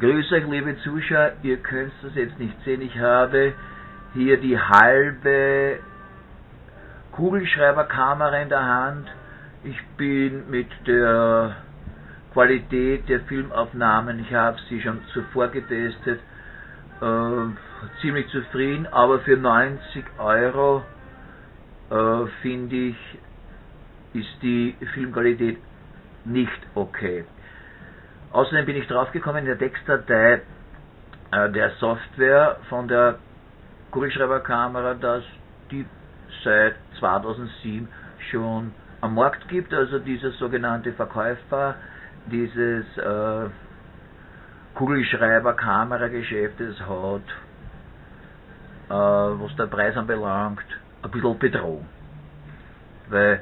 Grüß euch, liebe Zuschauer, ihr könnt das jetzt nicht sehen, ich habe hier die halbe Kugelschreiberkamera in der Hand. Ich bin mit der Qualität der Filmaufnahmen, ich habe sie schon zuvor getestet, ziemlich zufrieden, aber für 90 Euro finde ich, ist die Filmqualität nicht okay. Außerdem bin ich draufgekommen in der Textdatei der Software von der Kugelschreiberkamera, dass die seit 2007 schon am Markt gibt, also dieser sogenannte Verkäufer dieses Kugelschreiber-Kamera-Geschäftes hat, was der Preis anbelangt, ein bisschen Bedrohung. Weil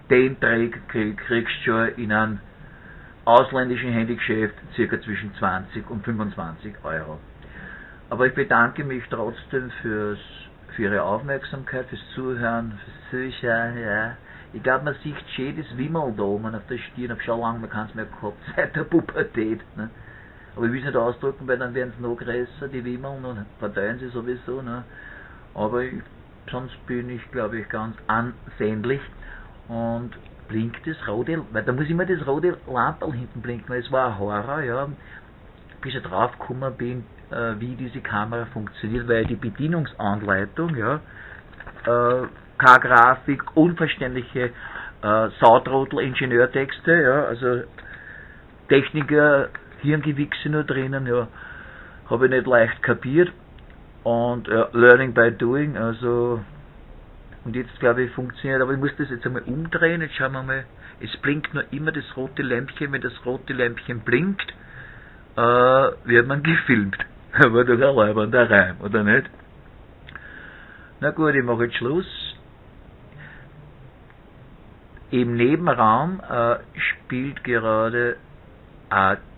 den Trick kriegst du schon in einem ausländischen Handygeschäft circa zwischen 20 und 25 Euro. Aber ich bedanke mich trotzdem für Ihre Aufmerksamkeit, fürs Zuhören, fürs Zuschauen, ja. Ich glaube, man sieht schön das Wimmel da oben auf der Stirn, ich habe schon lange keins mehr gehabt, seit der Pubertät. Ne? Aber ich will es nicht ausdrücken, weil dann werden sie noch größer, die Wimmeln, und verteilen sie sowieso. Ne? Aber sonst bin ich, glaube ich, ganz ansehnlich. Und blinkt das rote, weil da muss immer das rote Lamperl hinten blinken, weil es war ein Horror, ja, bis ich drauf gekommen bin, wie diese Kamera funktioniert, weil die Bedienungsanleitung, ja, keine Grafik, unverständliche Sautrottel-Ingenieurtexte, ja, also Techniker, Hirngewichse nur drinnen, ja, habe ich nicht leicht kapiert, und Learning by Doing, also. Und jetzt, glaube ich, funktioniert, aber ich muss das jetzt einmal umdrehen. Jetzt schauen wir mal, es blinkt nur immer das rote Lämpchen. Wenn das rote Lämpchen blinkt, wird man gefilmt. Aber doch ein leibender Reim, oder nicht? Na gut, ich mache jetzt Schluss. Im Nebenraum spielt gerade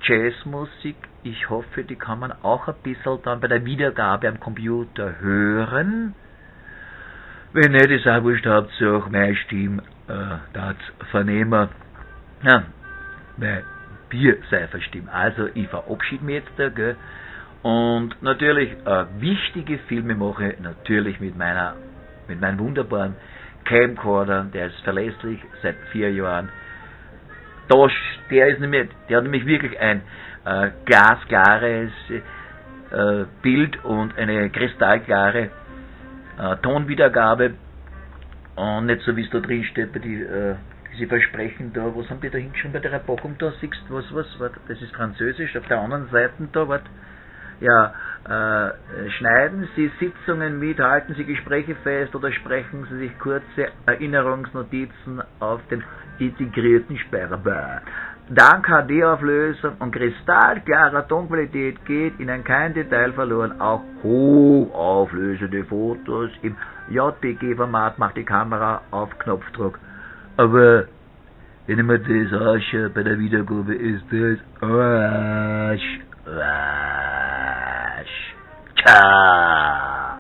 Jazzmusik. Ich hoffe, die kann man auch ein bisschen dann bei der Wiedergabe am Computer hören. Wenn nicht, ist auch wurscht, Hauptsache meine Stimme das vernehmen. Ja, meine Bierseiferstimme. Also ich verabschiede mich jetzt da, gell. Und natürlich wichtige Filme mache ich natürlich mit meinem wunderbaren Camcorder, der ist verlässlich seit 4 Jahren. Der hat nämlich wirklich ein glasklares Bild und eine kristallklare Tonwiedergabe, und nicht so wie es da drin steht bei diese Versprechen da, was haben die da hingeschrieben bei der Packung da, siehst du, was, das ist Französisch, auf der anderen Seite da, ja, schneiden Sie Sitzungen mit, halten Sie Gespräche fest oder sprechen Sie sich kurze Erinnerungsnotizen auf den integrierten Speicher. Dank HD-Auflösung und kristallklarer Tonqualität geht Ihnen kein Detail verloren. Auch hochauflösende Fotos im JPG-Format macht die Kamera auf Knopfdruck. Aber wenn ich mir das anschaue bei der Wiedergabe, ist das Arsch. Ciao.